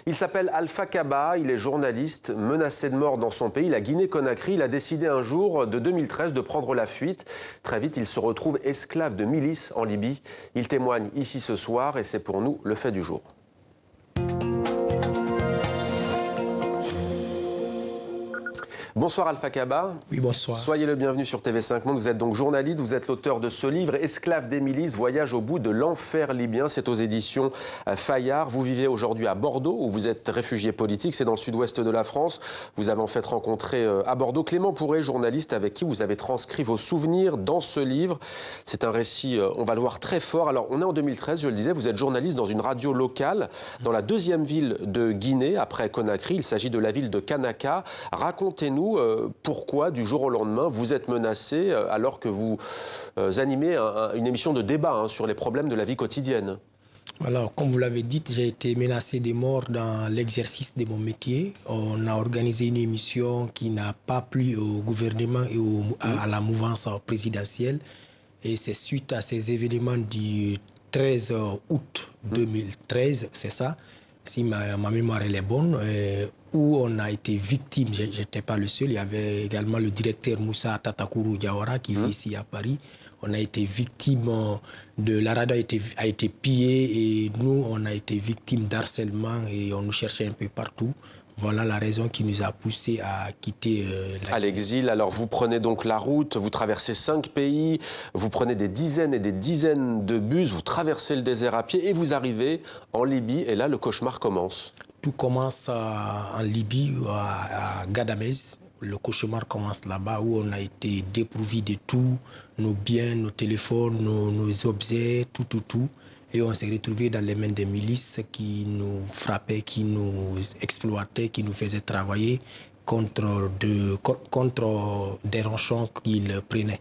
Il s'appelle Alpha Kaba, il est journaliste menacé de mort dans son pays, la Guinée-Conakry. Il a décidé un jour de 2013 de prendre la fuite. Très vite, il se retrouve esclave de milice en Libye. Il témoigne ici ce soir et c'est pour nous le fait du jour. Bonsoir Alpha Kaba. Oui, bonsoir. Soyez le bienvenu sur TV5 Monde. Vous êtes donc journaliste, vous êtes l'auteur de ce livre, Esclave des milices, voyage au bout de l'enfer libyen. C'est aux éditions Fayard. Vous vivez aujourd'hui à Bordeaux, où vous êtes réfugié politique. C'est dans le sud-ouest de la France. Vous avez en fait rencontré à Bordeaux Clément Pourret, journaliste avec qui vous avez transcrit vos souvenirs dans ce livre. C'est un récit, on va le voir, très fort. Alors, on est en 2013, je le disais, vous êtes journaliste dans une radio locale, dans la deuxième ville de Guinée, après Conakry. Il s'agit de la ville de Kanaka. Racontez-nous pourquoi, du jour au lendemain, vous êtes menacé alors que vous animez une émission de débat sur les problèmes de la vie quotidienne. Alors, comme vous l'avez dit, j'ai été menacé de mort dans l'exercice de mon métier. On a organisé une émission qui n'a pas plu au gouvernement et à la mouvance présidentielle. Et c'est suite à ces événements du 13 août 2013, c'est ça, si ma mémoire elle est bonne, où on a été victime, je n'étais pas le seul, il y avait également le directeur Moussa Tatakourou Diawara qui vit ici à Paris. On a été victime de la radio a été pillée et nous, on a été victime d'harcèlement et on nous cherchait un peu partout. Voilà la raison qui nous a poussé à quitter à l'exil. Alors vous prenez donc la route, vous traversez 5 pays, vous prenez des dizaines et des dizaines de bus, vous traversez le désert à pied et vous arrivez en Libye et là le cauchemar commence. Tout commence en Libye, à Gadamez. Le cauchemar commence là-bas où on a été dépourvu de tout, nos biens, nos téléphones, nos objets, tout. Et on s'est retrouvé dans les mains des milices qui nous frappaient, qui nous exploitaient, qui nous faisaient travailler contre des rançons qu'ils prenaient.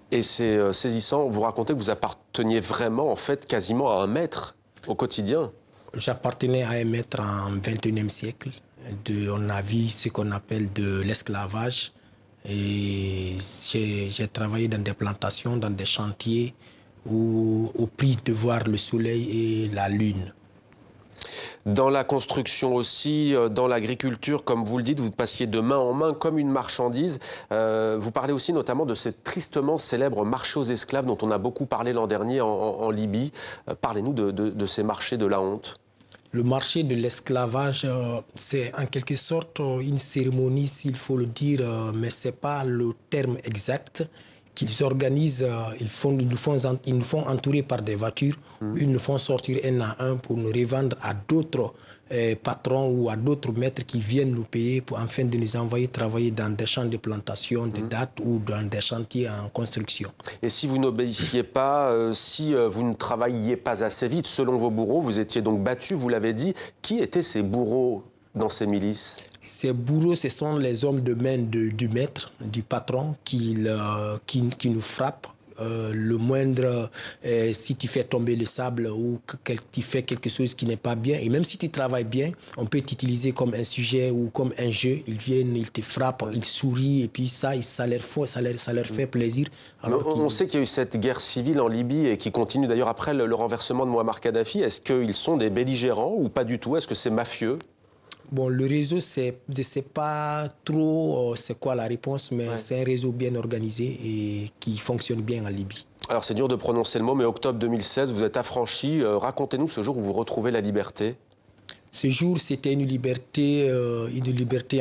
Et c'est saisissant, vous racontez que vous apparteniez vraiment, en fait, quasiment à un maître au quotidien. J'appartenais à un maître en 21e siècle. On a vu ce qu'on appelle de l'esclavage. Et j'ai travaillé dans des plantations, dans des chantiers, au prix de voir le soleil et la lune. Dans la construction aussi, dans l'agriculture, comme vous le dites, vous passiez de main en main comme une marchandise. Vous parlez aussi notamment de ce tristement célèbre marché aux esclaves dont on a beaucoup parlé l'an dernier en Libye. Parlez-nous de ces marchés de la honte. Le marché de l'esclavage, c'est en quelque sorte une cérémonie, s'il faut le dire, mais ce n'est pas le terme exact. Qu'ils organisent, ils nous font entourer par des voitures, ils nous font sortir un à un pour nous revendre à d'autres patrons ou à d'autres maîtres qui viennent nous payer afin de nous envoyer travailler dans des champs de plantation, des dattes ou dans des chantiers en construction. Et si vous n'obéissiez pas, si vous ne travailliez pas assez vite, selon vos bourreaux, vous étiez donc battu, vous l'avez dit, qui étaient ces bourreaux dans ces milices? Ces bourreaux, ce sont les hommes de main du maître, du patron, qui nous frappent. Le moindre, si tu fais tomber le sable ou que tu fais quelque chose qui n'est pas bien, et même si tu travailles bien, on peut t'utiliser comme un sujet ou comme un jeu. Ils viennent, ils te frappent, ils sourient, et puis ça leur fait plaisir. Alors on sait qu'il y a eu cette guerre civile en Libye et qui continue d'ailleurs après le renversement de Mouammar Kadhafi. Est-ce qu'ils sont des belligérants ou pas du tout? Est-ce que c'est mafieux? Bon, le réseau, je ne sais pas trop c'est quoi la réponse, mais c'est un réseau bien organisé et qui fonctionne bien en Libye. Alors c'est dur de prononcer le mot, mais octobre 2016, vous êtes affranchi. Racontez-nous ce jour où vous retrouvez la liberté. Ce jour, c'était une liberté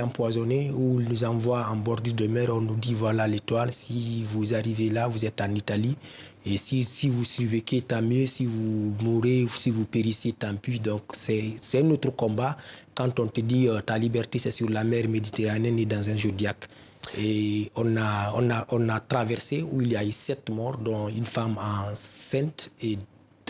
empoisonnée où ils nous envoient en bordure de mer. On nous dit, voilà l'étoile, si vous arrivez là, vous êtes en Italie. Et si vous survécutez, tant mieux. Si vous mourrez, si vous périssez, tant pis. Donc, c'est un autre combat. Quand on te dit, ta liberté, c'est sur la mer Méditerranée et dans un zodiaque. Et on a traversé où il y a eu 7 morts, dont une femme enceinte et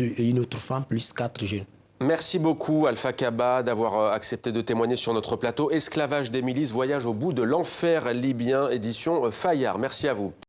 une autre femme, plus 4 jeunes. Merci beaucoup Alpha Kaba d'avoir accepté de témoigner sur notre plateau. Esclavage des milices, voyage au bout de l'enfer libyen, édition Fayard. Merci à vous.